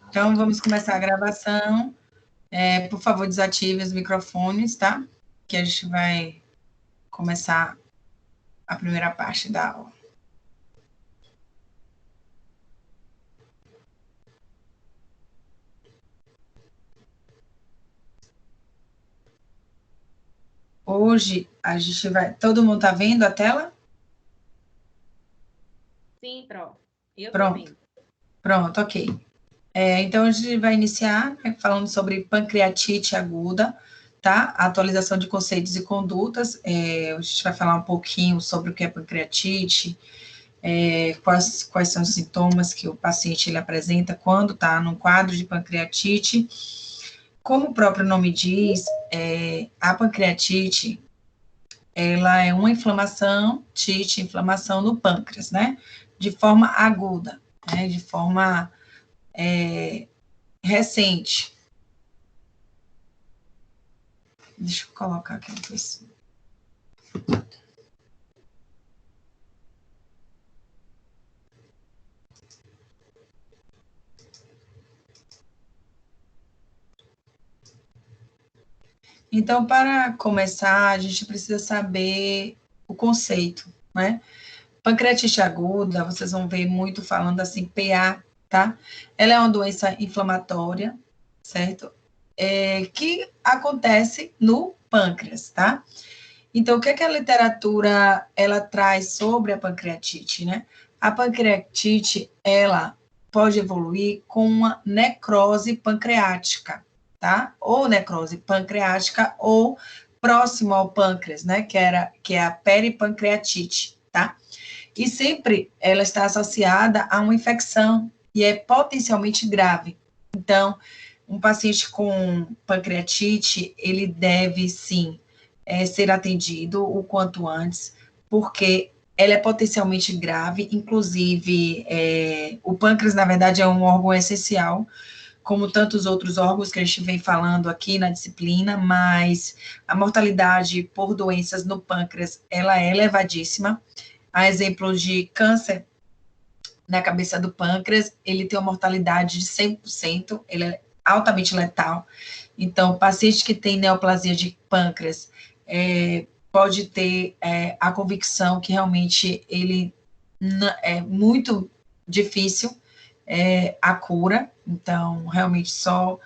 Então, vamos começar a gravação. Por favor, desative os microfones, tá? Que a gente vai começar a primeira parte da aula. Hoje, a gente vai... Todo mundo tá vendo a tela? Sim, Pro. Eu tô Pronto. vendo. Pronto, ok. Então, a gente vai iniciar falando sobre pancreatite aguda, tá? A atualização de conceitos e condutas. A gente vai falar um pouquinho sobre o que é pancreatite, quais são os sintomas que o paciente ele apresenta quando está num quadro de pancreatite. Como o próprio nome diz, a pancreatite, ela é uma inflamação no pâncreas, né? De forma aguda, né? De forma recente. Deixa eu colocar aqui uma coisa. Então, para começar, a gente precisa saber o conceito, né? Pancreatite aguda, vocês vão ver muito falando assim, PA, tá? Ela é uma doença inflamatória, certo? Que acontece no pâncreas, tá? Então, o que a literatura, ela traz sobre a pancreatite, né? A pancreatite, ela pode evoluir com uma necrose pancreática, tá? Ou necrose pancreática, ou próximo ao pâncreas, né? Que é a peripancreatite, tá? E sempre ela está associada a uma infecção e é potencialmente grave. Então, um paciente com pancreatite, ele deve, sim, ser atendido o quanto antes, porque ela é potencialmente grave, inclusive, o pâncreas, na verdade, é um órgão essencial, como tantos outros órgãos que a gente vem falando aqui na disciplina, mas a mortalidade por doenças no pâncreas, ela é elevadíssima. A exemplo de câncer na cabeça do pâncreas, ele tem uma mortalidade de 100%, ele é altamente letal. Então, paciente que tem neoplasia de pâncreas pode ter a convicção que realmente ele é muito difícil a cura. Então, realmente só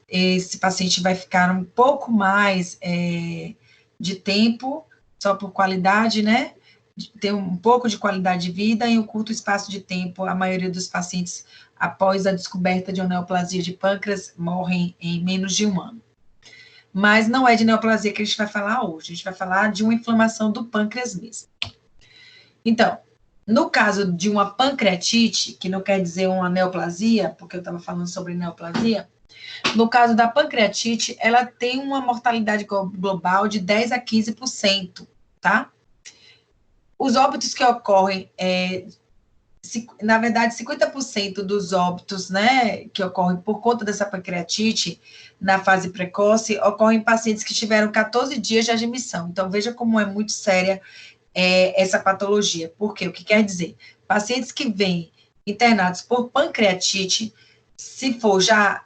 esse paciente vai ficar um pouco mais de tempo, só por qualidade, né? Ter um pouco de qualidade de vida em um curto espaço de tempo. A maioria dos pacientes, após a descoberta de uma neoplasia de pâncreas, morrem em menos de 1 ano. Mas não é de neoplasia que a gente vai falar hoje, a gente vai falar de uma inflamação do pâncreas mesmo. Então, no caso de uma pancreatite, que não quer dizer uma neoplasia, porque eu estava falando sobre neoplasia, no caso da pancreatite, ela tem uma mortalidade global de 10 a 15%, tá? Os óbitos que ocorrem, na verdade, 50% dos óbitos, né, que ocorrem por conta dessa pancreatite na fase precoce, ocorrem em pacientes que tiveram 14 dias de admissão. Então, veja como é muito séria essa patologia. Por quê? O que quer dizer? Pacientes que vêm internados por pancreatite, se for já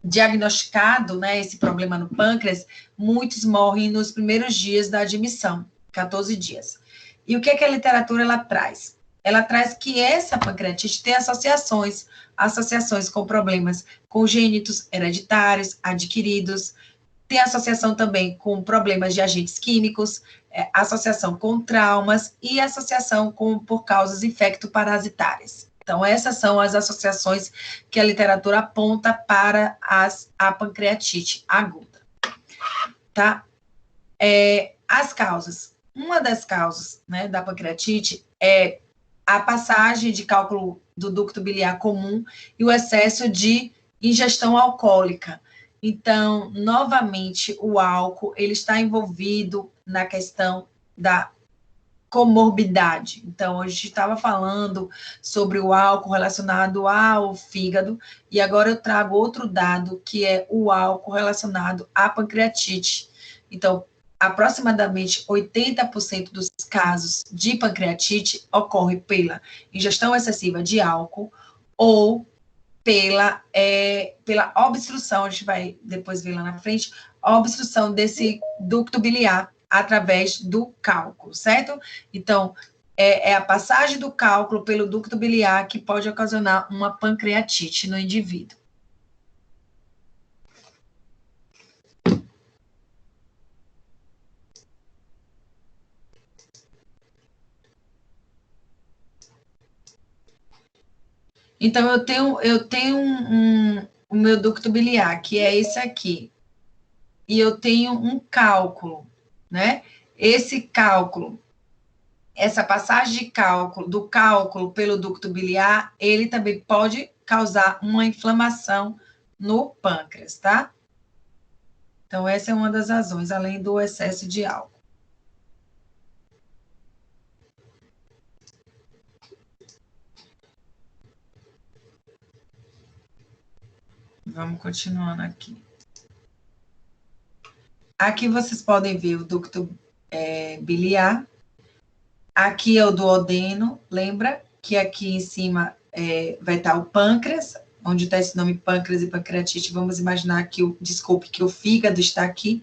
diagnosticado, né, esse problema no pâncreas, muitos morrem nos primeiros dias da admissão, 14 dias. E o que a literatura ela traz? Ela traz que essa pancreatite tem associações com problemas congênitos, hereditários, adquiridos, tem associação também com problemas de agentes químicos, associação com traumas e associação por causas infectoparasitárias. Então, essas são as associações que a literatura aponta para a pancreatite aguda. Tá? As causas. Uma das causas, né, da pancreatite é a passagem de cálculo do ducto biliar comum e o excesso de ingestão alcoólica. Então, novamente, o álcool, ele está envolvido na questão da comorbidade. Então, a gente estava falando sobre o álcool relacionado ao fígado, e agora eu trago outro dado, que é o álcool relacionado à pancreatite. Então, aproximadamente 80% dos casos de pancreatite ocorre pela ingestão excessiva de álcool ou pela obstrução, a gente vai depois ver lá na frente, a obstrução desse ducto biliar através do cálculo, certo? Então, é a passagem do cálculo pelo ducto biliar que pode ocasionar uma pancreatite no indivíduo. Então, eu tenho o meu ducto biliar, que é esse aqui, e eu tenho um cálculo, né? Esse cálculo, essa passagem de cálculo, do cálculo pelo ducto biliar, ele também pode causar uma inflamação no pâncreas, tá? Então, essa é uma das razões, além do excesso de álcool. Vamos continuando aqui. Aqui vocês podem ver o ducto biliar. Aqui é o duodeno, lembra que aqui em cima vai estar o pâncreas, onde está esse nome pâncreas e pancreatite. Vamos imaginar que que o fígado está aqui.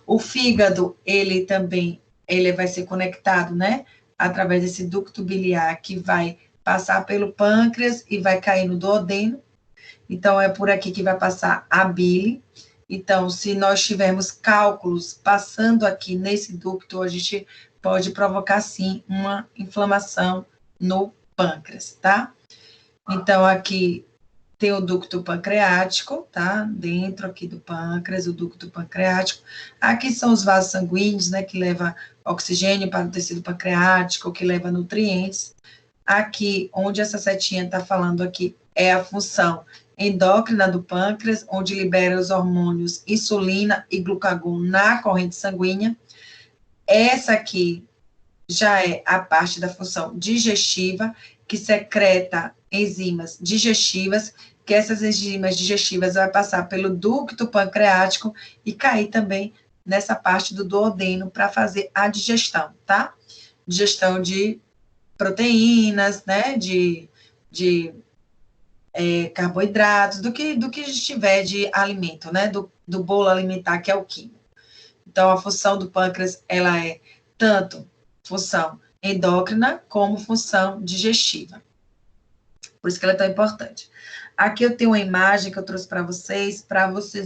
O fígado, ele também, ele vai ser conectado, né, através desse ducto biliar que vai passar pelo pâncreas e vai cair no duodeno. Então, é por aqui que vai passar a bile. Então, se nós tivermos cálculos passando aqui nesse ducto, a gente pode provocar, sim, uma inflamação no pâncreas, tá? Então, aqui tem o ducto pancreático, tá? Dentro aqui do pâncreas, o ducto pancreático. Aqui são os vasos sanguíneos, né, que leva oxigênio para o tecido pancreático, que leva nutrientes. Aqui, onde essa setinha está falando aqui, é a função endócrina do pâncreas, onde libera os hormônios insulina e glucagon na corrente sanguínea. Essa aqui já é a parte da função digestiva, que secreta enzimas digestivas, que essas enzimas digestivas vai passar pelo ducto pancreático e cair também nessa parte do duodeno para fazer a digestão, tá? Digestão de proteínas, né, de carboidratos, do que estiver de alimento, né, do bolo alimentar, que é o quimo. Então, a função do pâncreas, ela é tanto função endócrina como função digestiva. Por isso que ela é tão importante. Aqui eu tenho uma imagem que eu trouxe para vocês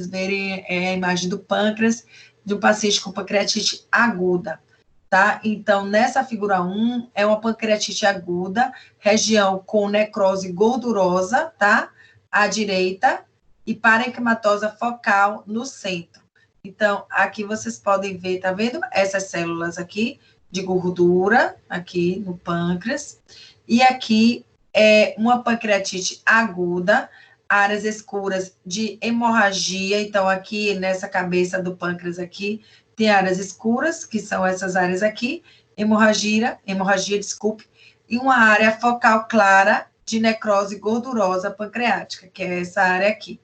verem a imagem do pâncreas de um paciente com pancreatite aguda, tá? Então, nessa figura 1, é uma pancreatite aguda, região com necrose gordurosa, tá? À direita, e parenquimatosa focal no centro. Então, aqui vocês podem ver, tá vendo? Essas células aqui de gordura, aqui no pâncreas, e aqui é uma pancreatite aguda, áreas escuras de hemorragia, então aqui nessa cabeça do pâncreas aqui, tem áreas escuras, que são essas áreas aqui, hemorragia, desculpe, e uma área focal clara de necrose gordurosa pancreática, que é essa área aqui.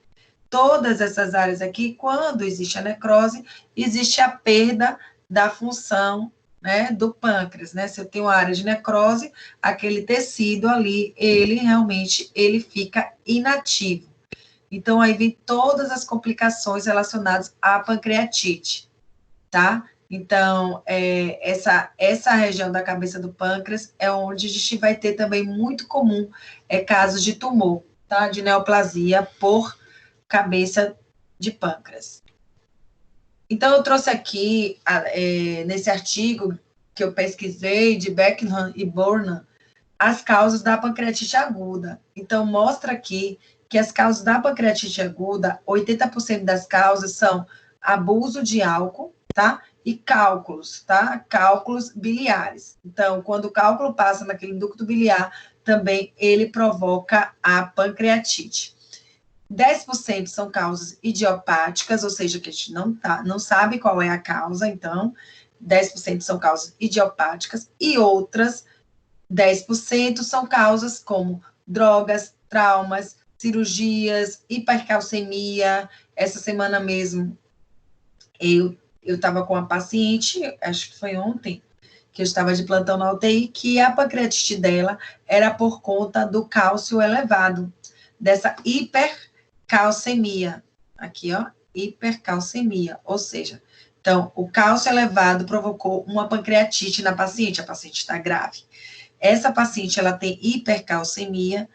Todas essas áreas aqui, quando existe a necrose, existe a perda da função, né, do pâncreas, né? Se eu tenho uma área de necrose, aquele tecido ali, ele realmente, ele fica inativo. Então, aí vem todas as complicações relacionadas à pancreatite, tá? Então, essa região da cabeça do pâncreas é onde a gente vai ter também muito comum casos de tumor, tá? De neoplasia por cabeça de pâncreas. Então, eu trouxe aqui, nesse artigo que eu pesquisei, de Beckham e Burnham, as causas da pancreatite aguda. Então, mostra aqui que as causas da pancreatite aguda, 80% das causas são abuso de álcool, tá? E cálculos, tá? Cálculos biliares. Então, quando o cálculo passa naquele ducto biliar, também ele provoca a pancreatite. 10% são causas idiopáticas, ou seja, que a gente não sabe qual é a causa, então, 10% são causas idiopáticas, e outras 10% são causas como drogas, traumas, cirurgias, hipercalcemia. Essa semana mesmo, eu estava com uma paciente, acho que foi ontem, que eu estava de plantão na UTI, que a pancreatite dela era por conta do cálcio elevado, dessa hipercalcemia. Aqui, ó, hipercalcemia, ou seja, então, o cálcio elevado provocou uma pancreatite na paciente, a paciente está grave. Essa paciente, ela tem hipercalcemia,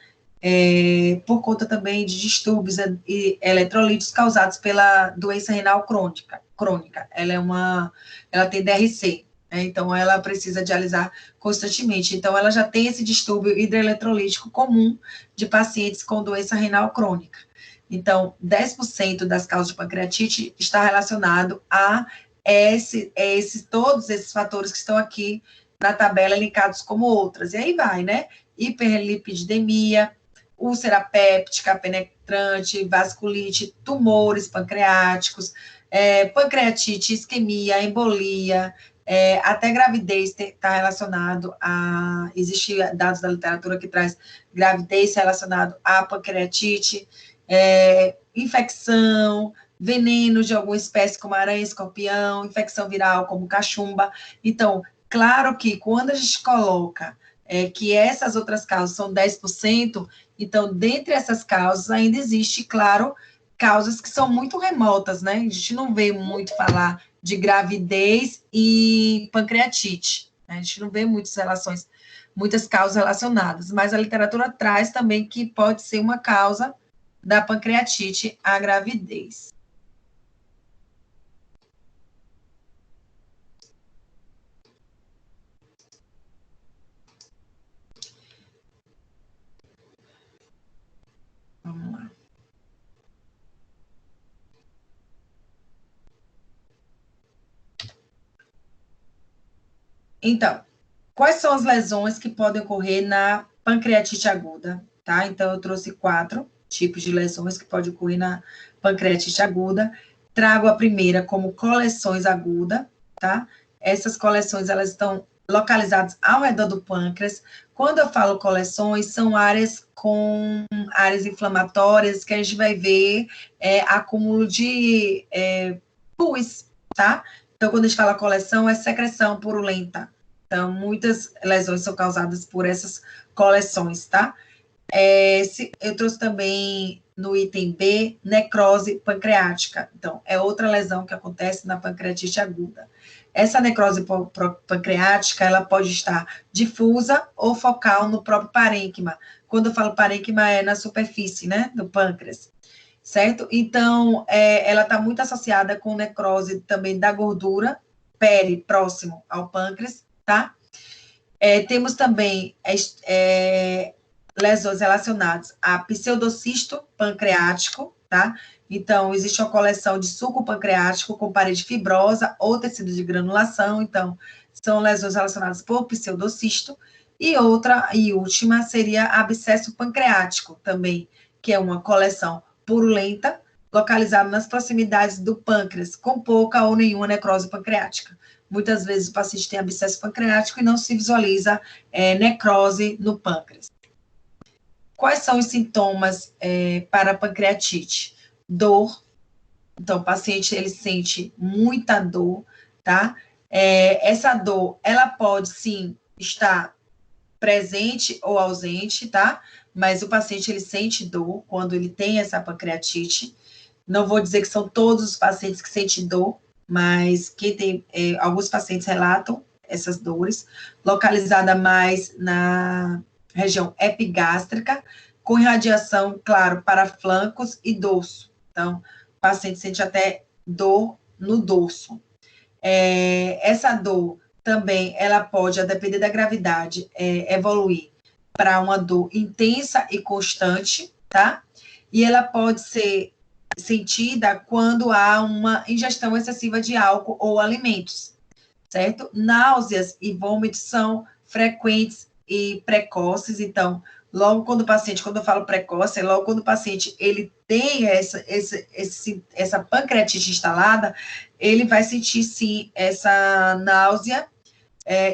por conta também de distúrbios eletrolíticos causados pela doença renal crônica. Ela tem DRC, né? Então ela precisa dialisar constantemente. Então ela já tem esse distúrbio hidroeletrolítico comum de pacientes com doença renal crônica. Então, 10% das causas de pancreatite está relacionado a todos esses fatores que estão aqui na tabela elencados como outras. E aí vai, né? Hiperlipidemia, úlcera péptica, penetrante, vasculite, tumores pancreáticos, pancreatite, isquemia, embolia, até gravidez está relacionado a... Existem dados da literatura que traz gravidez relacionado à pancreatite, infecção, veneno de alguma espécie como aranha, escorpião, infecção viral como cachumba. Então, claro que quando a gente coloca que essas outras causas são 10%, então, dentre essas causas, ainda existe, claro, causas que são muito remotas, né? A gente não vê muito falar de gravidez e pancreatite, né? A gente não vê muitas causas relacionadas, mas a literatura traz também que pode ser uma causa da pancreatite à gravidez. Vamos lá. Então, quais são as lesões que podem ocorrer na pancreatite aguda, tá? Então, eu trouxe 4 tipos de lesões que podem ocorrer na pancreatite aguda. Trago a primeira como coleções aguda, tá? Essas coleções, elas estão localizadas ao redor do pâncreas. Quando eu falo coleções, são áreas com áreas inflamatórias que a gente vai ver acúmulo de pus, tá? Então, quando a gente fala coleção, é secreção purulenta. Então, muitas lesões são causadas por essas coleções, tá? Eu trouxe também no item B, necrose pancreática. Então, é outra lesão que acontece na pancreatite aguda. Essa necrose pancreática, ela pode estar difusa ou focal no próprio parênquima. Quando eu falo parênquima, é na superfície, né, do pâncreas, certo? Então, ela está muito associada com necrose também da gordura, pele próximo ao pâncreas, tá? Temos também lesões relacionadas a pseudocisto pancreático, tá? Então, existe uma coleção de suco pancreático com parede fibrosa ou tecido de granulação, então, são lesões relacionadas por pseudocisto. E outra, e última, seria abscesso pancreático também, que é uma coleção purulenta, localizada nas proximidades do pâncreas, com pouca ou nenhuma necrose pancreática. Muitas vezes o paciente tem abscesso pancreático e não se visualiza necrose no pâncreas. Quais são os sintomas para a pancreatite? Dor. Então, o paciente, ele sente muita dor, tá? Essa dor, ela pode, sim, estar presente ou ausente, tá? Mas o paciente, ele sente dor quando ele tem essa pancreatite. Não vou dizer que são todos os pacientes que sentem dor, mas quem tem, alguns pacientes relatam essas dores, localizada mais na região epigástrica, com irradiação, claro, para flancos e dorso. Então, o paciente sente até dor no dorso. Essa dor também, ela pode, a depender da gravidade, evoluir para uma dor intensa e constante, tá? E ela pode ser sentida quando há uma ingestão excessiva de álcool ou alimentos, certo? Náuseas e vômitos são frequentes e precoces, então, logo quando o paciente, quando eu falo precoce, é logo quando o paciente, ele tem essa pancreatite instalada, ele vai sentir, sim, essa náusea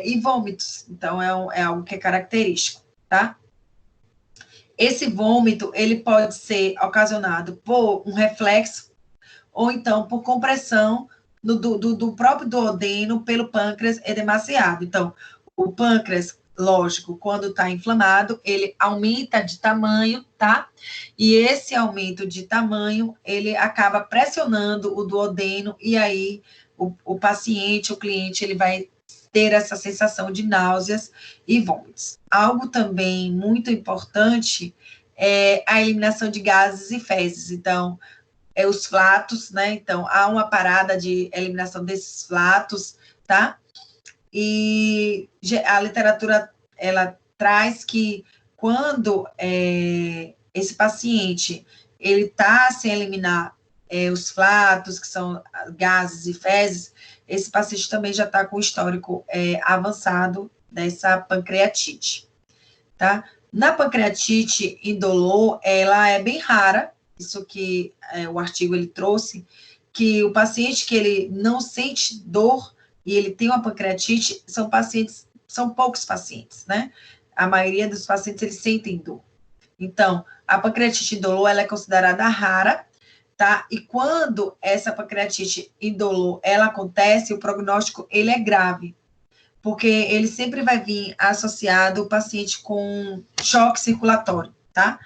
e vômitos, então, é algo que é característico, tá? Esse vômito, ele pode ser ocasionado por um reflexo ou então por compressão do próprio duodeno pelo pâncreas edemaciado. Então, o pâncreas, lógico, quando está inflamado, ele aumenta de tamanho, tá? E esse aumento de tamanho, ele acaba pressionando o duodeno, e aí o paciente, o cliente, ele vai ter essa sensação de náuseas e vômitos. Algo também muito importante é a eliminação de gases e fezes. Então, os flatos, né? Então, há uma parada de eliminação desses flatos, tá? E a literatura, ela traz que quando esse paciente, ele está sem eliminar os flatos, que são gases e fezes, esse paciente também já está com histórico avançado dessa pancreatite, tá? Na pancreatite indolor, ela é bem rara, isso que o artigo ele trouxe, que o paciente que ele não sente dor e ele tem uma pancreatite, são poucos pacientes, né? A maioria dos pacientes, eles sentem dor. Então, a pancreatite indolor, ela é considerada rara, tá? E quando essa pancreatite indolor, ela acontece, o prognóstico, ele é grave, porque ele sempre vai vir associado o paciente com choque circulatório, tá?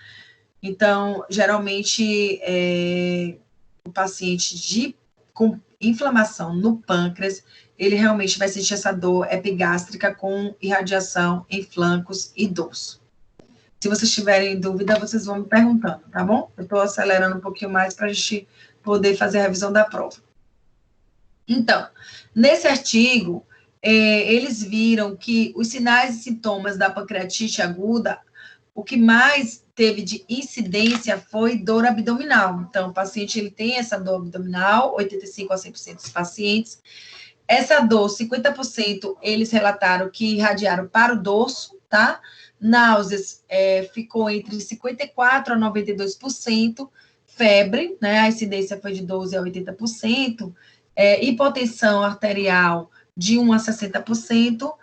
Então, geralmente, o paciente com inflamação no pâncreas, ele realmente vai sentir essa dor epigástrica com irradiação em flancos e dorso. Se vocês tiverem dúvida, vocês vão me perguntando, tá bom? Eu estou acelerando um pouquinho mais para a gente poder fazer a revisão da prova. Então, nesse artigo, eles viram que os sinais e sintomas da pancreatite aguda, o que mais teve de incidência foi dor abdominal. Então, o paciente ele tem essa dor abdominal, 85% a 100% dos pacientes. Essa dor, 50% eles relataram que irradiaram para o dorso, tá? Náuseas ficou entre 54% a 92%, febre, né? A incidência foi de 12% a 80%, hipotensão arterial de 1% a 60%,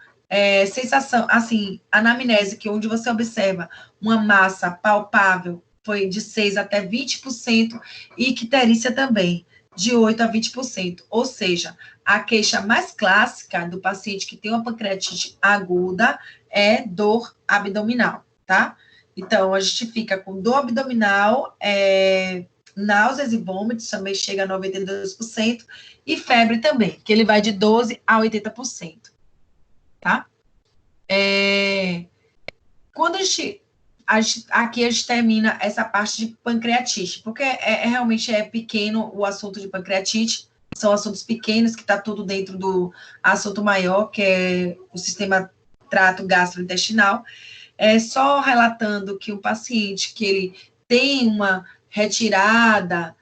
sensação, assim, anamnese, que onde você observa uma massa palpável, foi de 6% até 20%, e icterícia também, de 8% a 20%. Ou seja, a queixa mais clássica do paciente que tem uma pancreatite aguda é dor abdominal, tá? Então, a gente fica com dor abdominal, náuseas e vômitos, também chega a 92%, e febre também, que ele vai de 12% a 80%. Tá? Quando aqui a gente termina essa parte de pancreatite, porque realmente é pequeno o assunto de pancreatite, são assuntos pequenos que está tudo dentro do assunto maior, que é o sistema trato gastrointestinal. Só relatando que o paciente que ele tem uma retirada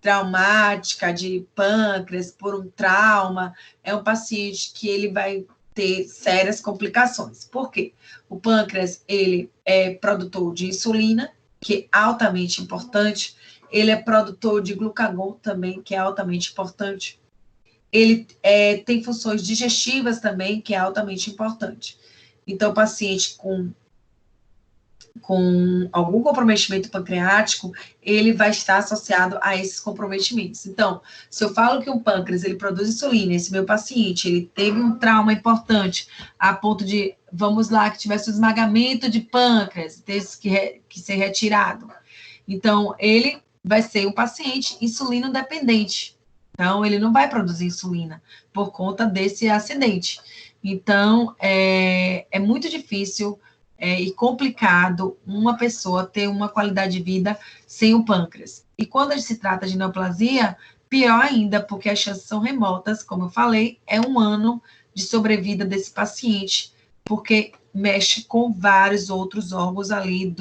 traumática de pâncreas por um trauma, é um paciente que ele vai ter sérias complicações. Por quê? O pâncreas, ele é produtor de insulina, que é altamente importante, ele é produtor de glucagon também, que é altamente importante, ele tem funções digestivas também, que é altamente importante. Então, o paciente com algum comprometimento pancreático, ele vai estar associado a esses comprometimentos. Então, se eu falo que o pâncreas, ele produz insulina, esse meu paciente, ele teve um trauma importante, a ponto de, vamos lá, que tivesse um esmagamento de pâncreas, teve que ser retirado. Então, ele vai ser um paciente insulino dependente. Então, ele não vai produzir insulina por conta desse acidente. Então, é muito difícil e complicado uma pessoa ter uma qualidade de vida sem o pâncreas. E quando se trata de neoplasia, pior ainda, porque as chances são remotas, como eu falei, é 1 ano de sobrevida desse paciente, porque mexe com vários outros órgãos ali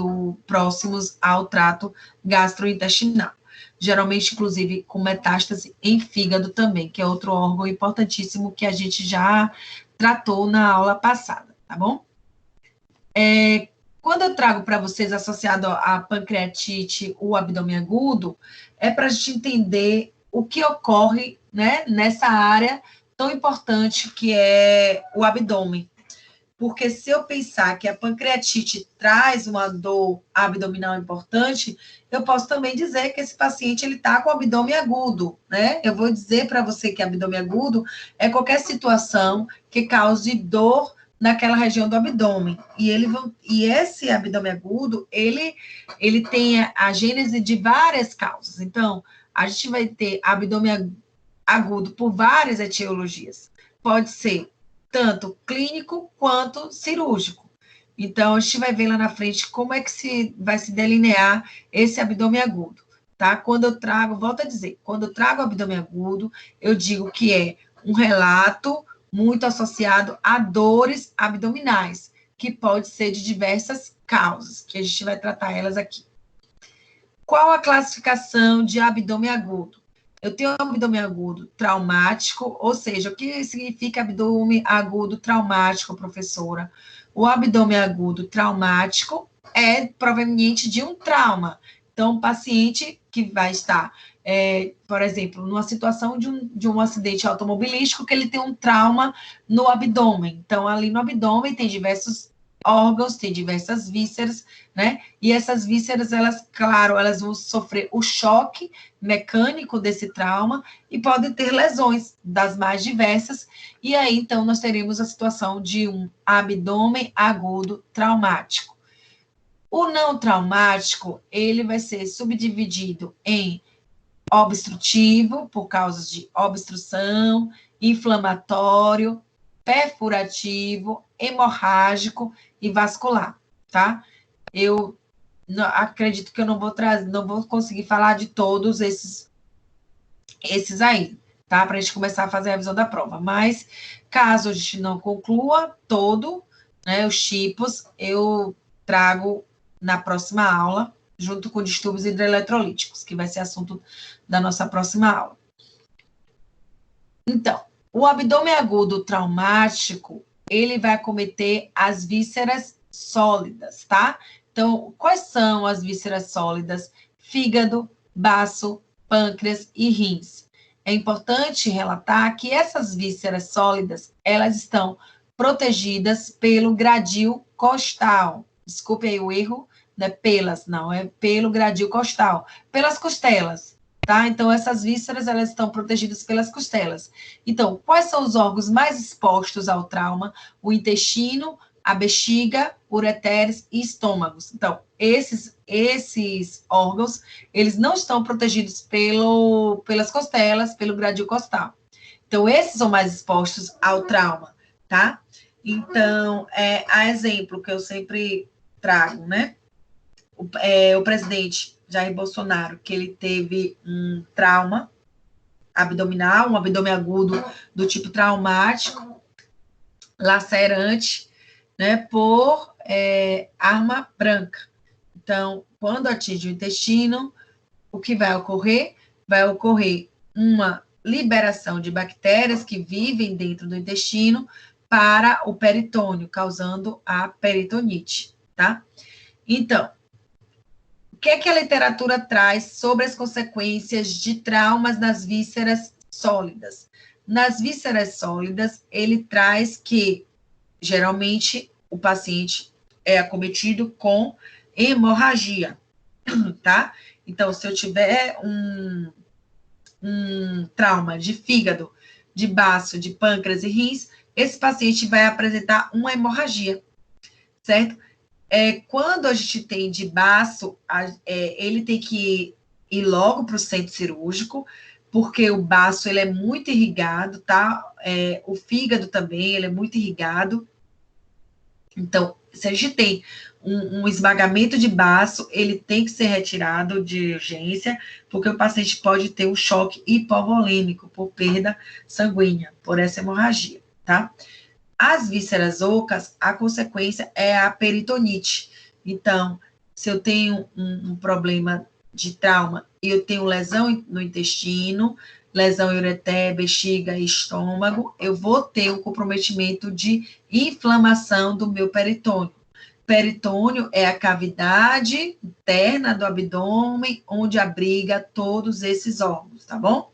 próximos ao trato gastrointestinal. Geralmente, inclusive, com metástase em fígado também, que é outro órgão importantíssimo que a gente já tratou na aula passada, tá bom? Quando eu trago para vocês associado à pancreatite, o abdômen agudo, é para a gente entender o que ocorre, né, nessa área tão importante que é o abdômen. Porque se eu pensar que a pancreatite traz uma dor abdominal importante, eu posso também dizer que esse paciente ele está com abdômen agudo, né? Eu vou dizer para você que abdômen agudo é qualquer situação que cause dor naquela região do abdômen. E esse abdômen agudo, ele tem a gênese de várias causas. Então, a gente vai ter abdômen agudo por várias etiologias. Pode ser tanto clínico quanto cirúrgico. Então, a gente vai ver lá na frente como é que vai se delinear esse abdômen agudo, tá? Quando eu trago, volto a dizer, quando eu trago abdômen agudo, eu digo que é um relato muito associado a dores abdominais, que pode ser de diversas causas, que a gente vai tratar elas aqui. Qual a classificação de abdômen agudo? Eu tenho um abdômen agudo traumático, ou seja, o que significa abdômen agudo traumático, professora? O abdômen agudo traumático é proveniente de um trauma. Então, um paciente que vai estar, por exemplo, numa situação de um acidente automobilístico, que ele tem um trauma no abdômen. Então, ali no abdômen tem diversos órgãos, tem diversas vísceras, né? E essas vísceras, elas, claro, elas vão sofrer o choque mecânico desse trauma e podem ter lesões das mais diversas. E aí, então, nós teremos a situação de um abdômen agudo traumático. O não traumático, ele vai ser subdividido em obstrutivo, por causa de obstrução, inflamatório, perfurativo, hemorrágico e vascular, tá? Eu acredito que eu não vou conseguir falar de todos esses aí, tá? Para a gente começar a fazer a revisão da prova. Mas, caso a gente não conclua todo, né, os tipos, eu trago na próxima aula, junto com distúrbios hidroeletrolíticos, que vai ser assunto da nossa próxima aula. Então, o abdômen agudo traumático, ele vai acometer as vísceras sólidas, tá? Então, quais são as vísceras sólidas? Fígado, baço, pâncreas e rins. É importante relatar que essas vísceras sólidas, elas estão protegidas pelo gradil costal. Desculpe aí o erro, não é pelas, não, é pelo gradil costal, pelas costelas, tá? Então, essas vísceras, elas estão protegidas pelas costelas. Então, quais são os órgãos mais expostos ao trauma? O intestino, a bexiga, ureteres e estômagos. Então, esses órgãos, eles não estão protegidos pelas costelas, pelo gradil costal. Então, esses são mais expostos ao trauma, tá? Então, a exemplo que eu sempre trago, né? O presidente Jair Bolsonaro, que ele teve um trauma abdominal, um abdômen agudo do tipo traumático, lacerante, né, por arma branca. Então, quando atinge o intestino, o que vai ocorrer? Vai ocorrer uma liberação de bactérias que vivem dentro do intestino para o peritônio, causando a peritonite, tá? Então, o que é que a literatura traz sobre as consequências de traumas nas vísceras sólidas? Nas vísceras sólidas, ele traz que, geralmente, o paciente é acometido com hemorragia, tá? Então, se eu tiver um trauma de fígado, de baço, de pâncreas e rins, esse paciente vai apresentar uma hemorragia, certo? Quando a gente tem de baço, ele tem que ir logo para o centro cirúrgico, porque o baço ele é muito irrigado, tá? O fígado também, ele é muito irrigado. Então, se a gente tem um esmagamento de baço, ele tem que ser retirado de urgência, porque o paciente pode ter um choque hipovolêmico por perda sanguínea, por essa hemorragia, tá? As vísceras ocas, a consequência é a peritonite. Então, se eu tenho um problema de trauma e eu tenho lesão no intestino, lesão em ureter, bexiga e estômago, eu vou ter um comprometimento de inflamação do meu peritônio. Peritônio é a cavidade interna do abdômen, onde abriga todos esses órgãos, tá bom?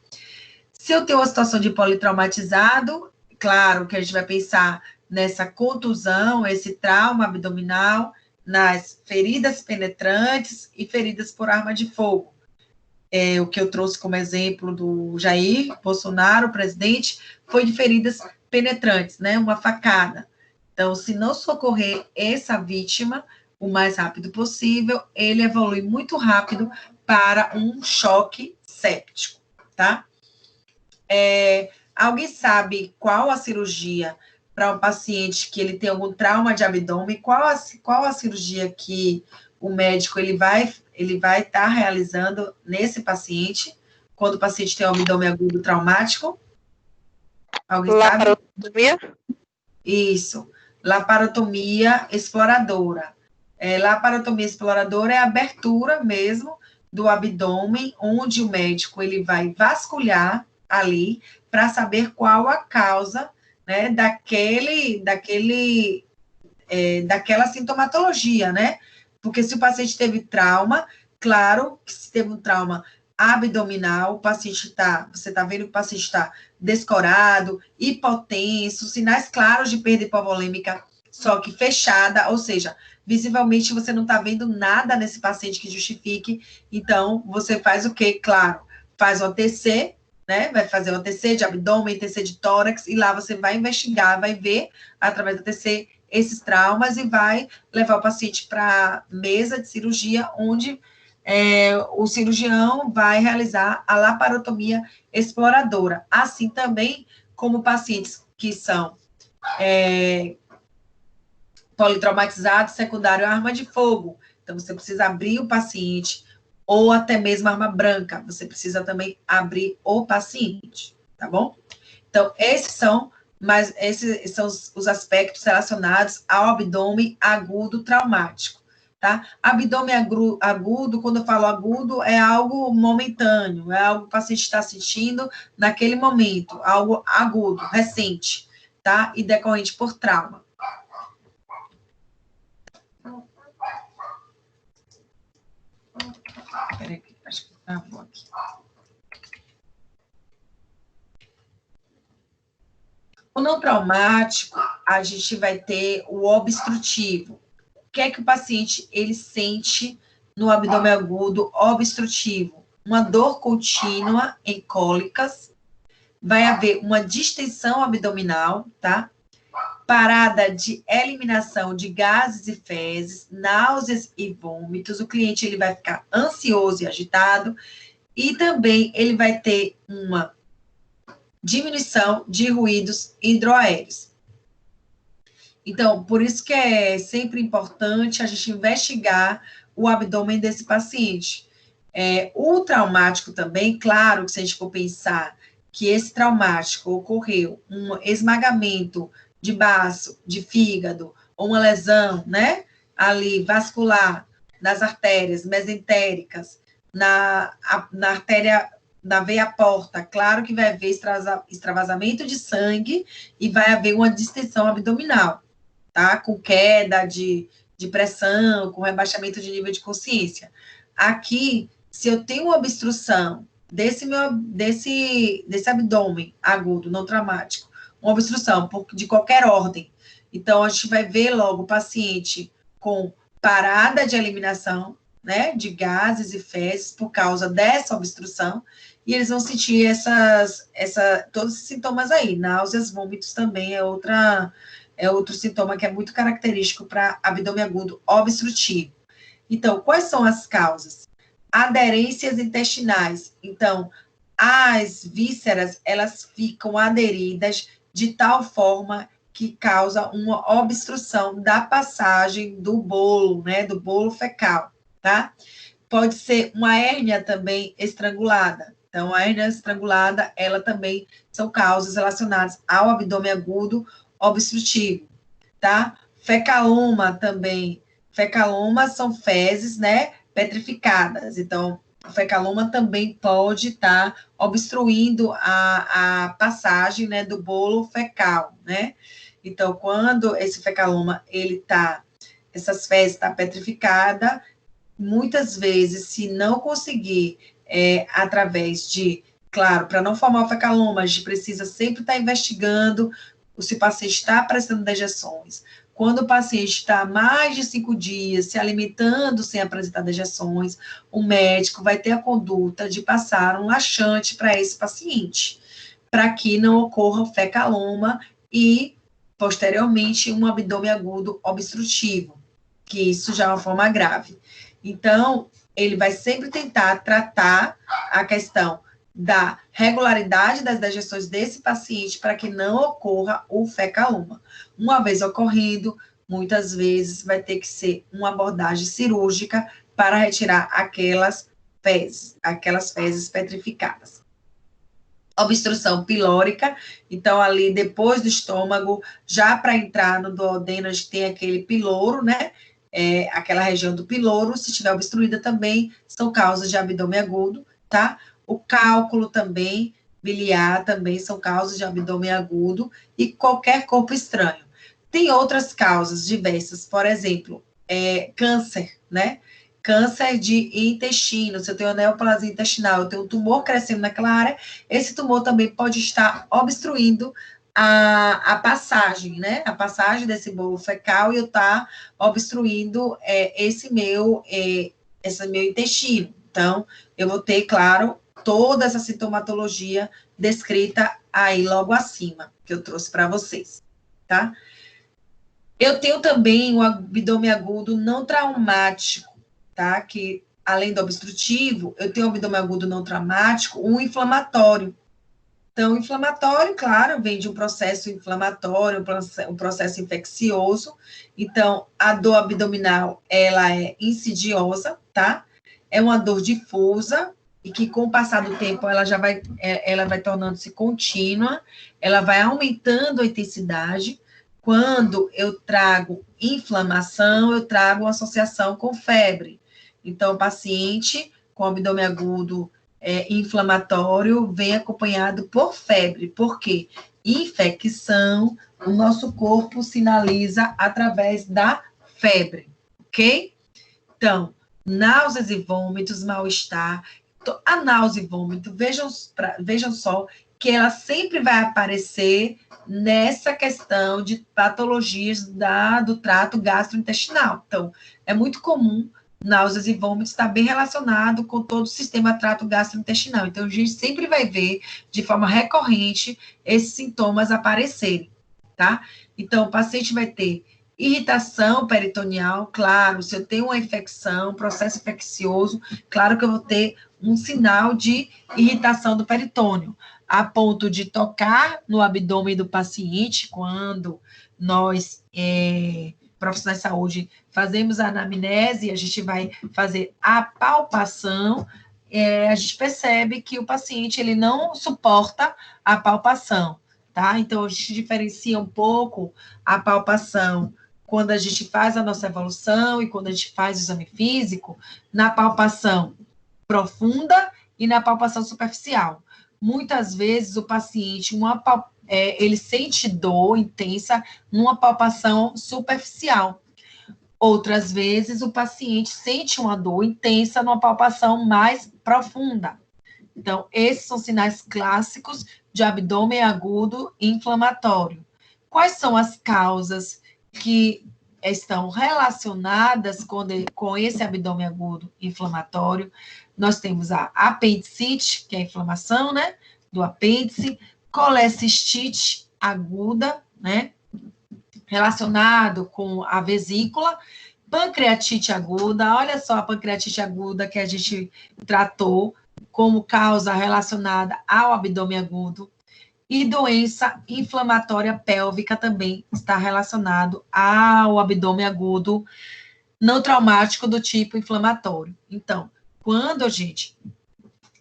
Se eu tenho uma situação de politraumatizado, claro que a gente vai pensar nessa contusão, esse trauma abdominal, nas feridas penetrantes e feridas por arma de fogo. O que eu trouxe como exemplo do Jair Bolsonaro, o presidente, foi de feridas penetrantes, né? Uma facada. Então, se não socorrer essa vítima o mais rápido possível, ele evolui muito rápido para um choque séptico, tá? Alguém sabe qual a cirurgia para um paciente que ele tem algum trauma de abdômen? Qual a cirurgia que o médico ele vai estar realizando nesse paciente, quando o paciente tem um abdômen agudo traumático? Alguém sabe? Laparotomia? Isso. Laparotomia exploradora. Laparotomia exploradora é a abertura mesmo do abdômen, onde o médico ele vai vasculhar ali para saber qual a causa, né, daquela sintomatologia, né? Porque se o paciente teve trauma, claro que se teve um trauma abdominal, você está vendo que o paciente está descorado, hipotenso, sinais claros de perda hipovolêmica, só que fechada, ou seja, visivelmente você não está vendo nada nesse paciente que justifique, então você faz o quê? Claro, faz o ATC, né? Vai fazer o ATC de abdômen, ATC de tórax, e lá você vai investigar, vai ver, através do ATC, esses traumas e vai levar o paciente para a mesa de cirurgia, onde o cirurgião vai realizar a laparotomia exploradora. Assim também como pacientes que são politraumatizados, secundário à arma de fogo. Então, você precisa abrir o paciente, ou até mesmo arma branca, você precisa também abrir o paciente, tá bom? Então, esses são os aspectos relacionados ao abdômen agudo traumático, tá? Abdômen agudo, quando eu falo agudo, é algo momentâneo, é algo que o paciente está sentindo naquele momento, algo agudo, recente, tá? E decorrente por trauma. Peraí, acho que travou aqui. O não traumático, a gente vai ter o obstrutivo. O que é que o paciente ele sente no abdômen agudo obstrutivo? Uma dor contínua em cólicas, vai haver uma distensão abdominal, tá? Parada de eliminação de gases e fezes, náuseas e vômitos. O cliente ele vai ficar ansioso e agitado, e também ele vai ter uma diminuição de ruídos hidroaéreos. Então, por isso que é sempre importante a gente investigar o abdômen desse paciente. O traumático também, claro que se a gente for pensar que esse traumático ocorreu um esmagamento de baço, de fígado, ou uma lesão, né, ali vascular, nas artérias mesentéricas, na artéria da veia porta, claro que vai haver extravasamento de sangue e vai haver uma distensão abdominal, tá? Com queda de pressão, com rebaixamento de nível de consciência. Aqui, se eu tenho uma obstrução desse abdômen agudo, não traumático, uma obstrução de qualquer ordem, então a gente vai ver logo o paciente com parada de eliminação, né, de gases e fezes por causa dessa obstrução, e eles vão sentir todos esses sintomas aí. Náuseas, vômitos também é outro sintoma que é muito característico para abdômen agudo obstrutivo. Então, quais são as causas? Aderências intestinais. Então, as vísceras, elas ficam aderidas de tal forma que causa uma obstrução da passagem do bolo, né, do bolo fecal, tá? Pode ser uma hérnia também estrangulada. Então, a hérnia estrangulada, ela também são causas relacionadas ao abdômen agudo obstrutivo, tá? Fecaloma também. Fecaloma são fezes, né, petrificadas. Então, o fecaloma também pode estar obstruindo a passagem, né, do bolo fecal, né? Então, quando esse fecaloma, essas fezes estão petrificadas, muitas vezes, se não conseguir, através de, claro, para não formar o fecaloma, a gente precisa sempre estar investigando se o paciente está apresentando dejeções, quando o paciente está há mais de 5 dias se alimentando sem apresentar dejeções, o médico vai ter a conduta de passar um laxante para esse paciente, para que não ocorra o fecaloma e, posteriormente, um abdômen agudo obstrutivo, que isso já é uma forma grave. Então, ele vai sempre tentar tratar a questão da regularidade das dejeções desse paciente para que não ocorra o fecaloma. Uma vez ocorrendo, muitas vezes vai ter que ser uma abordagem cirúrgica para retirar aquelas fezes petrificadas. Obstrução pilórica, então ali depois do estômago, já para entrar no duodeno, a gente tem aquele piloro, né? Aquela região do piloro, se estiver obstruída também, são causas de abdômen agudo, tá? O cálculo também, biliar também são causas de abdômen agudo e qualquer corpo estranho. Tem outras causas diversas, por exemplo, câncer, né? Câncer de intestino, se eu tenho neoplasia intestinal, eu tenho um tumor crescendo naquela área, esse tumor também pode estar obstruindo a passagem, né? A passagem desse bolo fecal e eu estar obstruindo esse meu intestino. Então, eu vou ter, claro, toda essa sintomatologia descrita aí logo acima, que eu trouxe para vocês, tá? Eu tenho também o abdômen agudo não traumático, tá? Que, além do obstrutivo, eu tenho o abdômen agudo não traumático, um inflamatório. Então, inflamatório, claro, vem de um processo inflamatório, um processo infeccioso. Então, a dor abdominal, ela é insidiosa, tá? É uma dor difusa, e que com o passar do tempo ela vai tornando-se contínua, ela vai aumentando a intensidade. Quando eu trago inflamação, eu trago uma associação com febre. Então, o paciente com abdômen agudo inflamatório vem acompanhado por febre. Por quê? Infecção, o nosso corpo sinaliza através da febre, ok? Então, náuseas e vômitos, mal-estar. A náusea e vômito, vejam só que ela sempre vai aparecer nessa questão de patologias do trato gastrointestinal. Então, é muito comum náuseas e vômitos estar bem relacionado com todo o sistema trato gastrointestinal. Então, a gente sempre vai ver, de forma recorrente, esses sintomas aparecerem, tá? Então, o paciente vai ter irritação peritoneal, claro, se eu tenho uma infecção, processo infeccioso, claro que eu vou ter um sinal de irritação do peritônio, a ponto de tocar no abdômen do paciente, quando nós, profissionais de saúde, fazemos a anamnese, a gente vai fazer a palpação, a gente percebe que o paciente, ele não suporta a palpação, tá? Então, a gente diferencia um pouco a palpação quando a gente faz a nossa evolução e quando a gente faz o exame físico, na palpação profunda e na palpação superficial. Muitas vezes o paciente, ele sente dor intensa numa palpação superficial. Outras vezes o paciente sente uma dor intensa numa palpação mais profunda. Então, esses são sinais clássicos de abdômen agudo inflamatório. Quais são as causas que estão relacionadas com esse abdômen agudo inflamatório? Nós temos a apendicite, que é a inflamação, né, do apêndice, colecistite aguda, né, relacionado com a vesícula, pancreatite aguda, olha só a pancreatite aguda que a gente tratou como causa relacionada ao abdômen agudo, e doença inflamatória pélvica também está relacionado ao abdômen agudo não traumático do tipo inflamatório. Então, quando a gente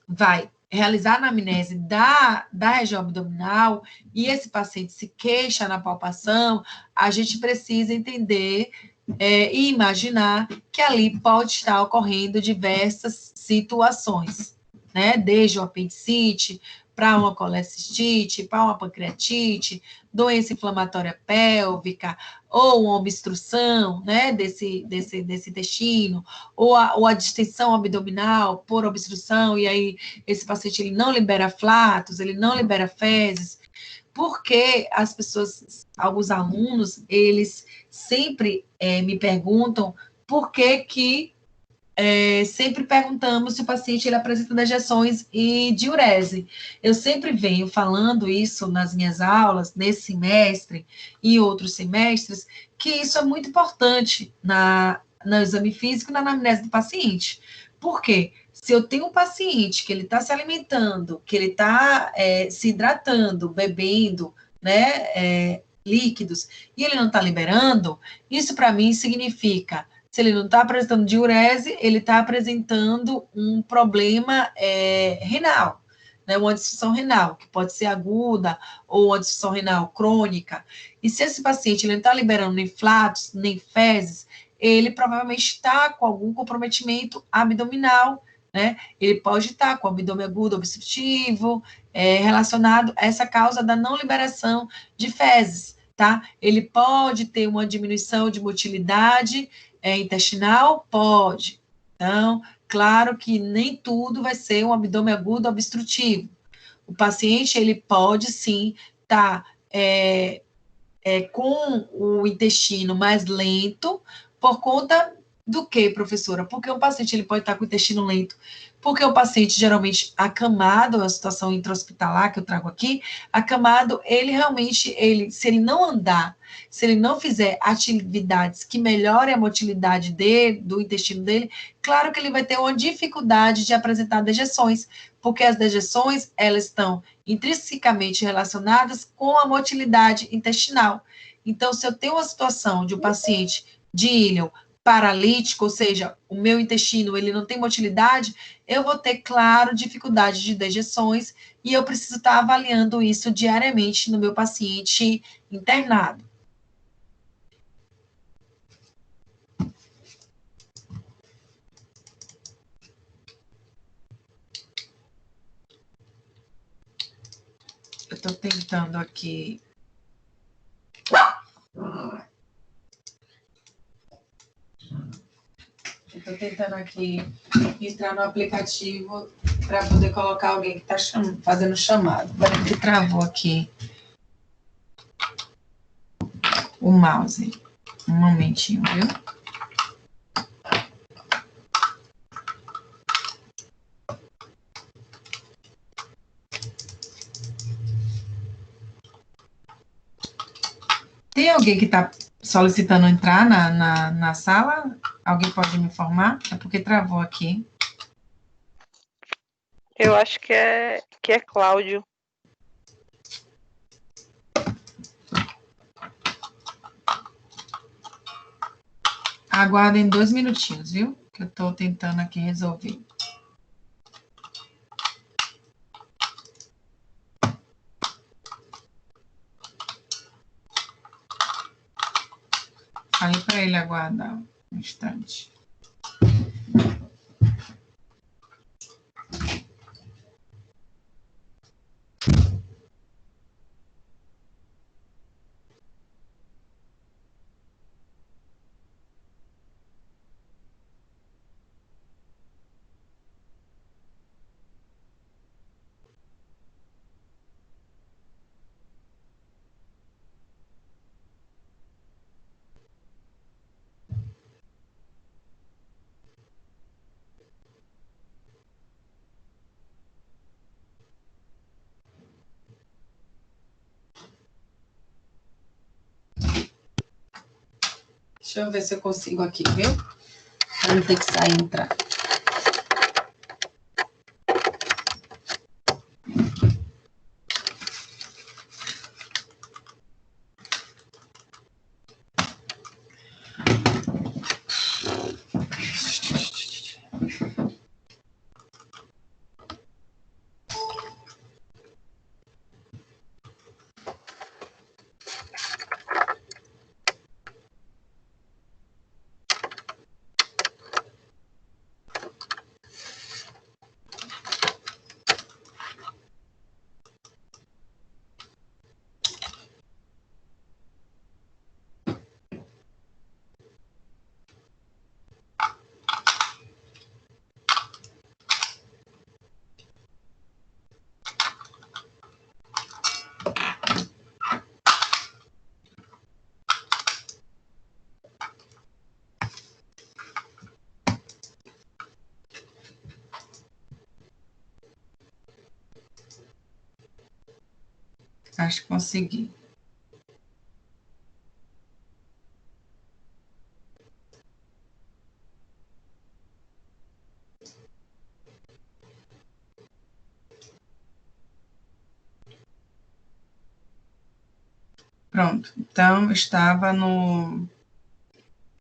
vai realizar a anamnese da região abdominal e esse paciente se queixa na palpação, a gente precisa entender e imaginar que ali pode estar ocorrendo diversas situações, né? Desde o apendicite, para uma colecistite, para uma pancreatite, doença inflamatória pélvica, ou uma obstrução, né, desse intestino, ou a distensão abdominal por obstrução, e aí esse paciente ele não libera flatos, ele não libera fezes. Porque as pessoas, alguns alunos, eles sempre me perguntam por que que sempre perguntamos se o paciente ele apresenta dejeções e diurese. Eu sempre venho falando isso nas minhas aulas, nesse semestre e outros semestres, que isso é muito importante no exame físico e na anamnese do paciente. Por quê? Se eu tenho um paciente que ele está se alimentando, que ele está se hidratando, bebendo, né, líquidos, e ele não está liberando, isso para mim significa, se ele não está apresentando diurese, ele está apresentando um problema renal, né, uma disfunção renal, que pode ser aguda ou uma disfunção renal crônica. E se esse paciente ele não está liberando nem flatos, nem fezes, ele provavelmente está com algum comprometimento abdominal, né? Ele pode estar com abdômen agudo obstrutivo, relacionado a essa causa da não liberação de fezes, tá? Ele pode ter uma diminuição de motilidade intestinal? Pode. Então, claro que nem tudo vai ser um abdômen agudo obstrutivo. O paciente, ele pode sim estar com o intestino mais lento por conta do que, professora? Porque o paciente ele pode estar com o intestino lento, porque o paciente geralmente acamado, a situação intra-hospitalar que eu trago aqui, acamado, ele realmente, se ele não andar, se ele não fizer atividades que melhorem a motilidade do intestino dele, claro que ele vai ter uma dificuldade de apresentar dejeções, porque as dejeções, elas estão intrinsecamente relacionadas com a motilidade intestinal. Então, se eu tenho uma situação de um paciente de íleon paralítico, ou seja, o meu intestino ele não tem motilidade, eu vou ter, claro, dificuldade de dejeções e eu preciso estar avaliando isso diariamente no meu paciente internado. Eu estou tentando aqui. Estou tentando aqui entrar no aplicativo para poder colocar alguém que está fazendo chamado. Parece que travou aqui o mouse. Um momentinho, viu? Tem alguém que está solicitando entrar na sala? Alguém pode me informar? É porque travou aqui. Eu acho que é Cláudio. Aguardem 2 minutinhos, viu? Que eu estou tentando aqui resolver. Falei para ele aguardar um instante. Deixa eu ver se eu consigo aqui, viu? Para não ter que sair e entrar. Acho que consegui. Pronto. Então, estava no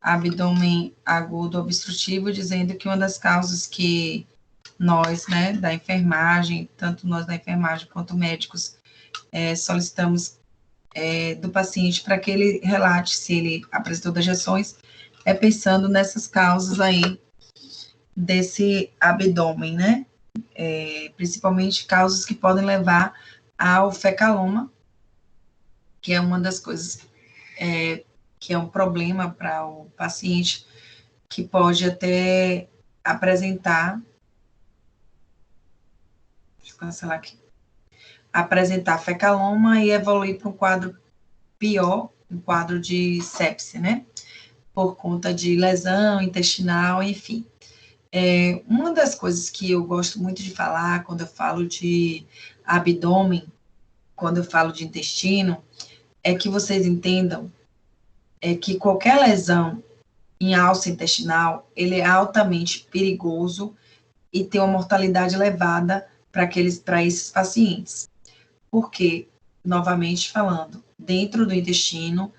abdômen agudo obstrutivo, dizendo que uma das causas que nós, né, da enfermagem, tanto nós da enfermagem quanto médicos, solicitamos do paciente para que ele relate se ele apresentou dejeções, pensando nessas causas aí desse abdômen, né? Principalmente causas que podem levar ao fecaloma, que é uma das coisas que é um problema para o paciente, que pode até apresentar, deixa eu cancelar aqui, apresentar fecaloma e evoluir para um quadro pior, um quadro de sepse, né? Por conta de lesão intestinal, enfim. Uma das coisas que eu gosto muito de falar quando eu falo de abdômen, quando eu falo de intestino, é que vocês entendam que qualquer lesão em alça intestinal, ele é altamente perigoso e tem uma mortalidade elevada para esses pacientes. Porque, novamente falando, dentro do intestino,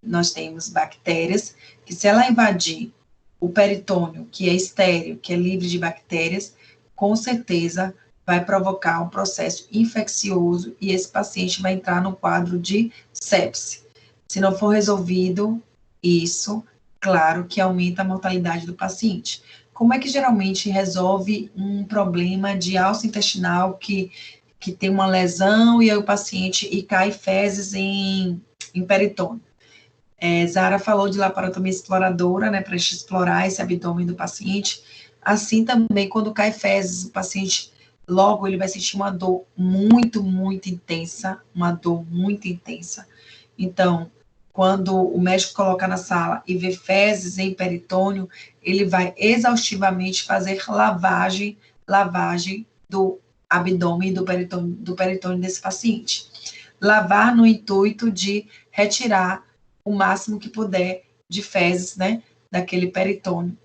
nós temos bactérias que, se ela invadir o peritônio, que é estéril, que é livre de bactérias, com certeza vai provocar um processo infeccioso e esse paciente vai entrar no quadro de sepse. Se não for resolvido isso, claro que aumenta a mortalidade do paciente. Como é que geralmente resolve um problema de alça intestinal que tem uma lesão e aí o paciente cai fezes em peritônio? Zara falou de laparotomia exploradora, né, para explorar esse abdômen do paciente. Assim também, quando cai fezes, o paciente, logo ele vai sentir uma dor muito, muito intensa, uma dor muito intensa. Então, quando o médico coloca na sala e vê fezes em peritônio, ele vai exaustivamente fazer lavagem do abdômen, do peritônio desse paciente. Lavar no intuito de retirar o máximo que puder de fezes, né, daquele peritônio,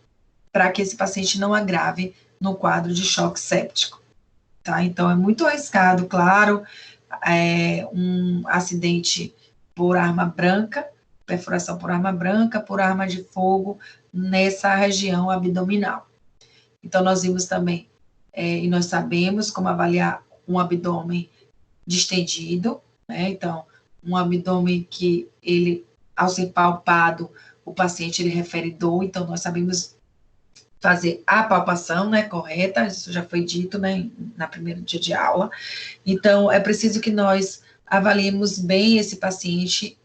para que esse paciente não agrave no quadro de choque séptico, tá? Então, é muito arriscado, claro, um acidente por arma branca, perfuração por arma branca, por arma de fogo, nessa região abdominal. Então, nós vimos também, e nós sabemos como avaliar um abdômen distendido, né? Então, um abdômen que ele, ao ser palpado, o paciente ele refere dor, então nós sabemos fazer a palpação, né, correta, isso já foi dito, né, na primeiro dia de aula. Então, é preciso que nós avaliemos bem esse paciente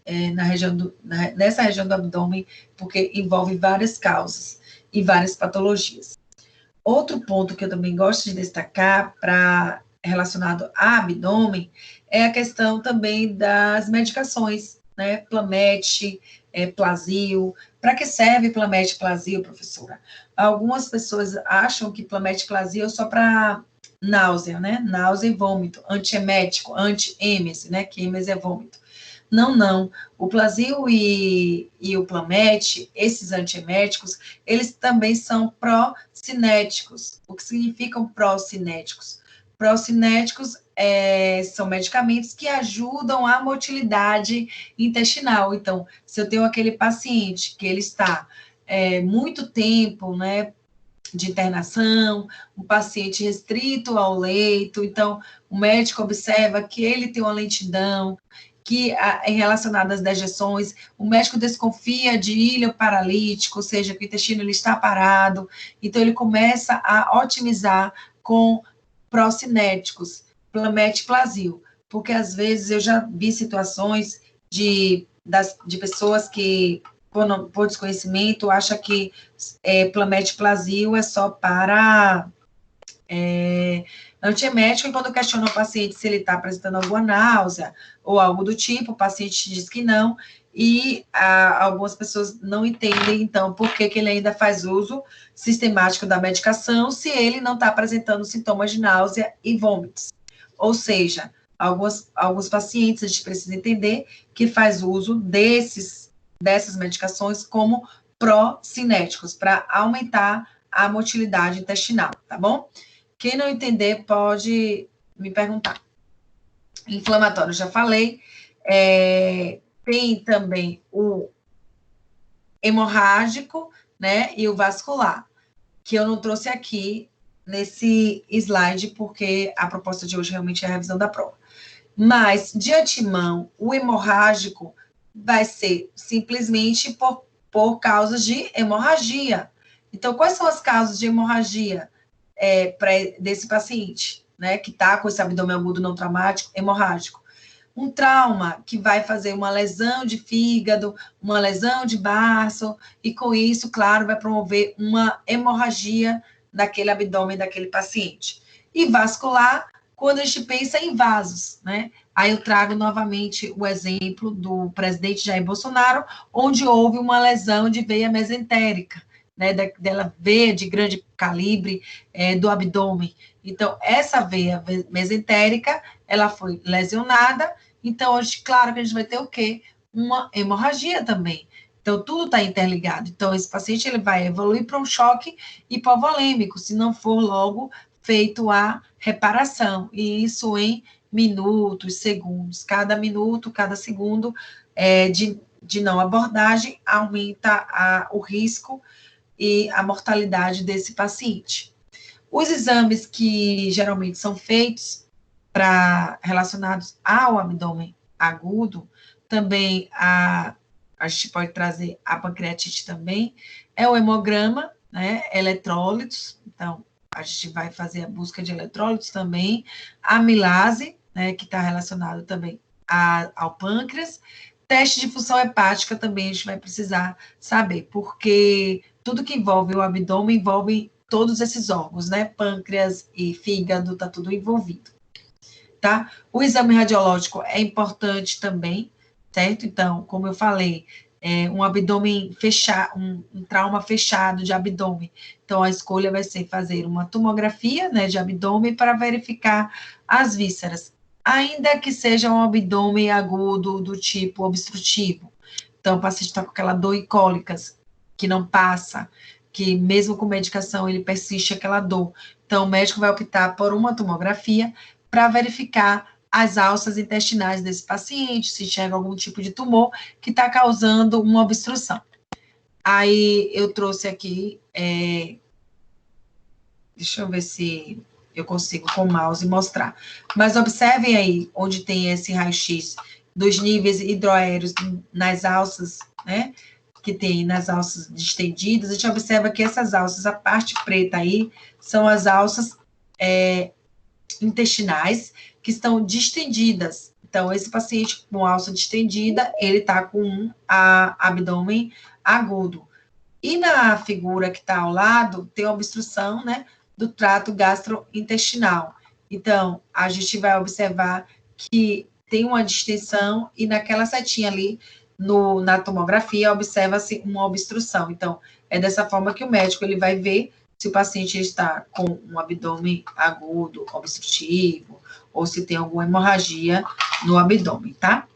nessa região do abdômen, porque envolve várias causas e várias patologias. Outro ponto que eu também gosto de destacar relacionado a abdômen é a questão também das medicações, né? Plamete, Plasil. Para que serve Plamete, Plasil, professora? Algumas pessoas acham que Plamete, Plasil é só para náusea, né? Náusea e vômito, antiemético, anti-êmese, né? Que êmese é vômito. Não. O Plasil e o Plamete, esses antieméticos, eles também são pró-cinéticos. O que significam pró-cinéticos? Pró-cinéticos são medicamentos que ajudam a motilidade intestinal. Então, se eu tenho aquele paciente que ele está muito tempo, né, de internação, um paciente restrito ao leito, então, o médico observa que ele tem uma lentidão, que relacionada às dejeções, o médico desconfia de ilho paralítico, ou seja, que o intestino ele está parado, então ele começa a otimizar com procinéticos, Plamete, Plasil, porque às vezes eu já vi situações de pessoas que, por desconhecimento, acham que Plamete, Plasil é só para antiemético, e quando questiona o paciente se ele está apresentando alguma náusea ou algo do tipo, o paciente diz que não, e algumas pessoas não entendem, então, por que ele ainda faz uso sistemático da medicação se ele não está apresentando sintomas de náusea e vômitos. Ou seja, alguns pacientes, a gente precisa entender que faz uso dessas medicações como pró-cinéticos, para aumentar a motilidade intestinal, tá bom? Quem não entender pode me perguntar. Inflamatório, já falei. Tem também o hemorrágico, né, e o vascular, que eu não trouxe aqui nesse slide, porque a proposta de hoje realmente é a revisão da prova. Mas, de antemão, o hemorrágico vai ser simplesmente por causas de hemorragia. Então, quais são as causas de hemorragia desse paciente, né, que está com esse abdômen agudo não traumático, hemorrágico? Um trauma que vai fazer uma lesão de fígado, uma lesão de baço, e com isso, claro, vai promover uma hemorragia daquele abdômen daquele paciente. E vascular, quando a gente pensa em vasos, né? Aí eu trago novamente o exemplo do presidente Jair Bolsonaro, onde houve uma lesão de veia mesentérica, né? Dela veia de grande calibre do abdômen. Então, essa veia mesentérica, ela foi lesionada, então, hoje, claro que a gente vai ter o quê? Uma hemorragia também. Então, tudo está interligado. Então, esse paciente ele vai evoluir para um choque hipovolêmico, se não for logo feito a reparação. E isso em minutos, segundos. Cada minuto, cada segundo de não abordagem aumenta o risco e a mortalidade desse paciente. Os exames que geralmente são feitos relacionados ao abdômen agudo, também a gente pode trazer a pancreatite também, é o hemograma, né, eletrólitos, então a gente vai fazer a busca de eletrólitos também, a amilase, né, que está relacionado também ao pâncreas, teste de função hepática também a gente vai precisar saber, porque tudo que envolve o abdômen envolve todos esses órgãos, né, pâncreas e fígado, tá tudo envolvido. Tá? O exame radiológico é importante também, certo? Então, como eu falei, um abdômen fechado, um trauma fechado de abdômen. Então, a escolha vai ser fazer uma tomografia, né, de abdômen para verificar as vísceras, ainda que seja um abdômen agudo do tipo obstrutivo. Então, o paciente está com aquela dor e cólicas que não passa, que mesmo com medicação ele persiste aquela dor. Então, o médico vai optar por uma tomografia para verificar as alças intestinais desse paciente, se enxerga algum tipo de tumor que está causando uma obstrução. Aí eu trouxe aqui, deixa eu ver se eu consigo com o mouse mostrar. Mas observem aí, onde tem esse raio-x dos níveis hidroaéreos nas alças, né, que tem nas alças distendidas, a gente observa que essas alças, a parte preta aí, são as alças intestinais que estão distendidas. Então, esse paciente com alça distendida, ele está com um abdômen agudo. E na figura que está ao lado, tem a obstrução, né, do trato gastrointestinal. Então, a gente vai observar que tem uma distensão e naquela setinha ali, na tomografia, observa-se uma obstrução. Então, é dessa forma que o médico ele vai ver se o paciente está com um abdômen agudo, obstrutivo, ou se tem alguma hemorragia no abdômen, tá?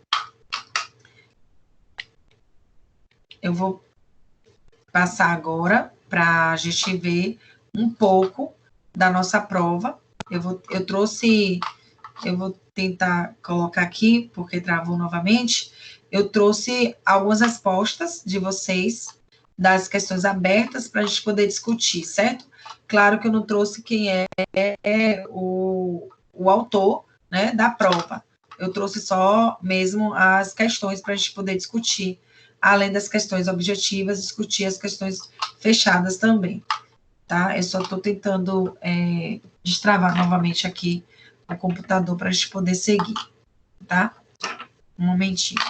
Eu vou passar agora para a gente ver um pouco da nossa prova. Eu vou tentar colocar aqui, porque travou novamente. Eu trouxe algumas respostas de vocês das questões abertas para a gente poder discutir, certo? Claro que eu não trouxe quem é o autor, né, da prova. Eu trouxe só mesmo as questões para a gente poder discutir, além das questões objetivas, discutir as questões fechadas também, tá? Eu só estou tentando destravar novamente aqui o computador para a gente poder seguir, tá? Um momentinho.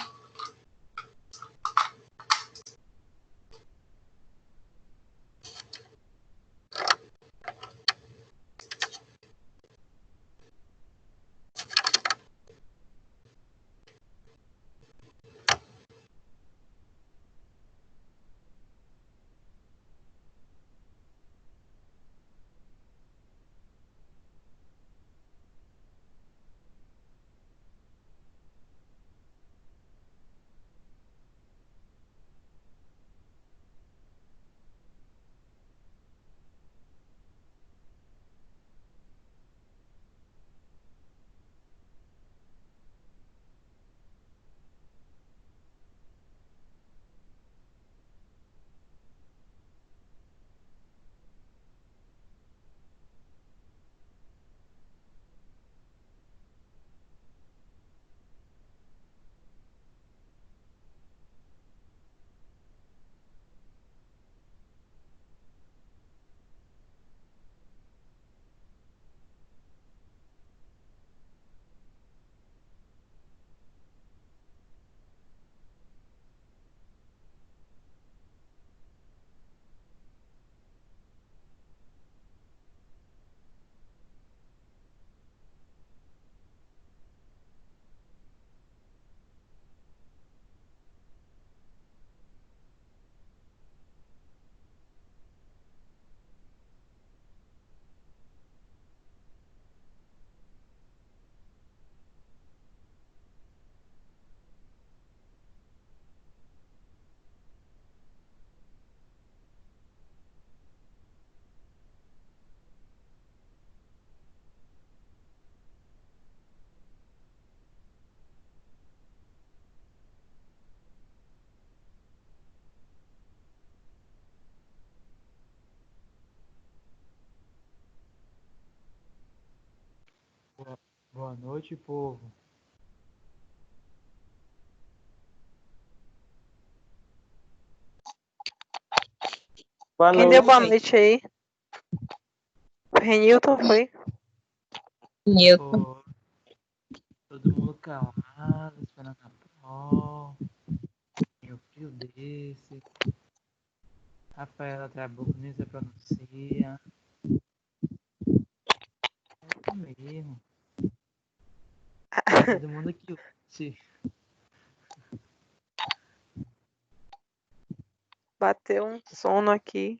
Boa noite, povo. Boa Quem noite. deu boa noite aí? Renilton foi? Pô, todo mundo calado, esperando a prova. Meu frio desse. Rafaela Trabuco nem se pronuncia. É isso mesmo. Todo mundo aqui hoje. Bateu um sono aqui.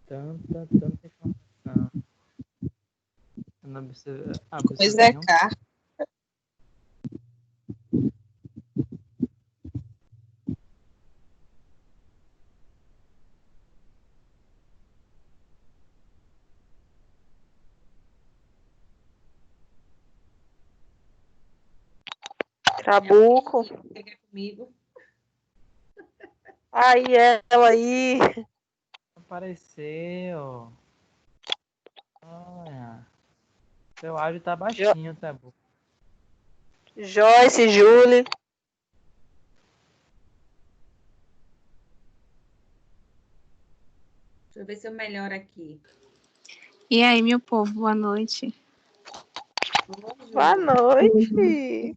Tanta informação. Eu não Pois absorvi é, nenhum. cá. Trabuco. Fica comigo. Aí ela aí. Apareceu. Olha. Seu áudio tá baixinho, Trabuco. Joyce, Julie. Deixa eu ver se eu melhoro aqui. E aí, meu povo, boa noite. Boa noite.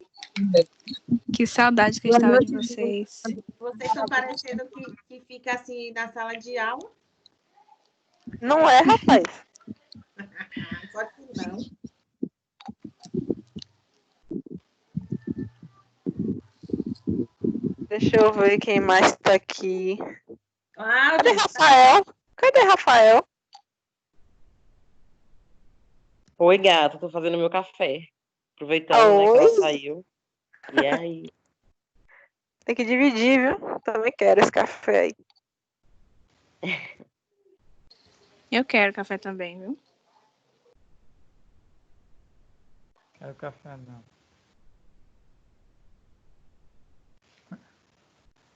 Que saudade que eu estava de vocês. Vocês estão parecendo que fica assim na sala de aula. Não é, rapaz? Só que não. Deixa eu ver quem mais tá aqui. Ah, Cadê gente, Rafael? Cadê Rafael? Oi, gata, tô fazendo meu café. Aproveitando, né, que Oi. ela saiu. E aí? Tem que dividir, viu? Também quero esse café aí. Eu quero café também, viu? Quero café não.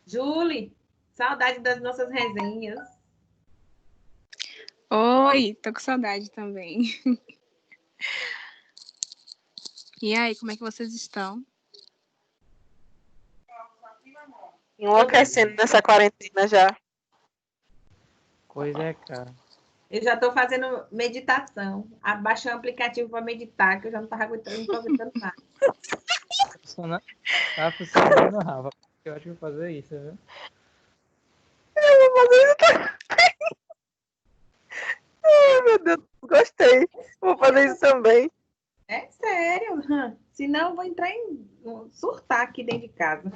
Julie, saudade das nossas resenhas. Oi, tô com saudade também. E aí, como é que vocês estão? Enlouquecendo nessa quarentena já. Coisa é cara. Eu já estou fazendo meditação. Abaixei o aplicativo para meditar, que eu já não estava aguentando, não tô aguentando mais. Tá funcionando, Rafa. Eu acho que vou fazer isso, viu? Eu vou fazer isso. Ai, meu Deus, gostei. Vou fazer isso também. É sério. Senão eu vou entrar surtar aqui dentro de casa.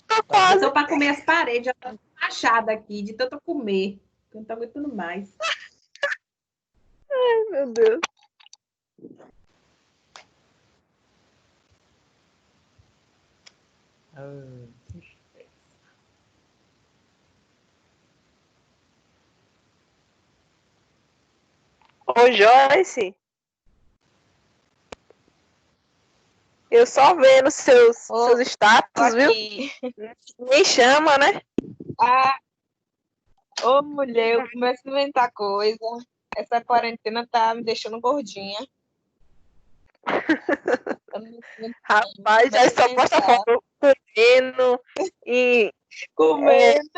Tô quase. Eu tô para comer as paredes, já tô rachada aqui, de tanto comer. Eu não tô aguentando mais. Ai, meu Deus. Ô, Joyce. Eu só vendo seus status, viu? Aqui. Nem chama, né? Ô, mulher, eu começo a inventar coisa. Essa quarentena tá me deixando gordinha. Eu não- Rapaz, já começo a só posta pensar. foto comendo e Comendo.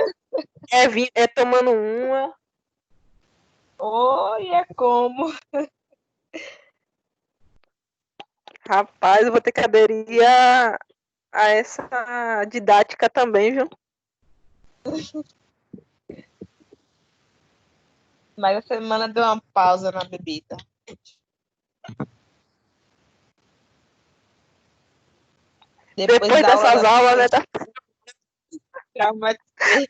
tomando uma. Oi, é como? Rapaz, eu vou ter que aderir a essa didática também, viu? Mas a semana deu uma pausa na bebida. Depois da aula dessas da aulas, né? traumatizei.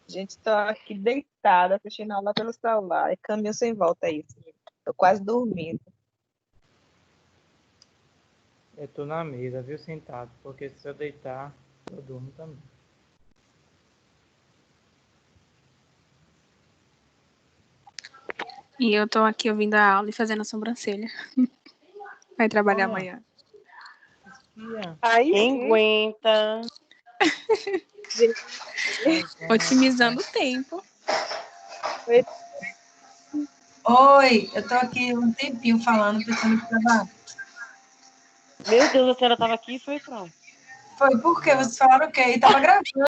Gente, tô aqui deitada, assistindo aula pelo celular. É caminho sem volta isso. Tô quase dormindo. Eu tô na mesa, viu, sentado. Porque se eu deitar, eu durmo também. E eu tô aqui ouvindo a aula e fazendo a sobrancelha. Vai trabalhar Olha. amanhã. Ia. Aí Quem sim. aguenta? Otimizando o tempo. Oi, eu tô aqui um tempinho falando, pensando que tava... Meu Deus, a senhora tava aqui e foi pra onde? Foi porque vocês falaram o quê? E tava gravando.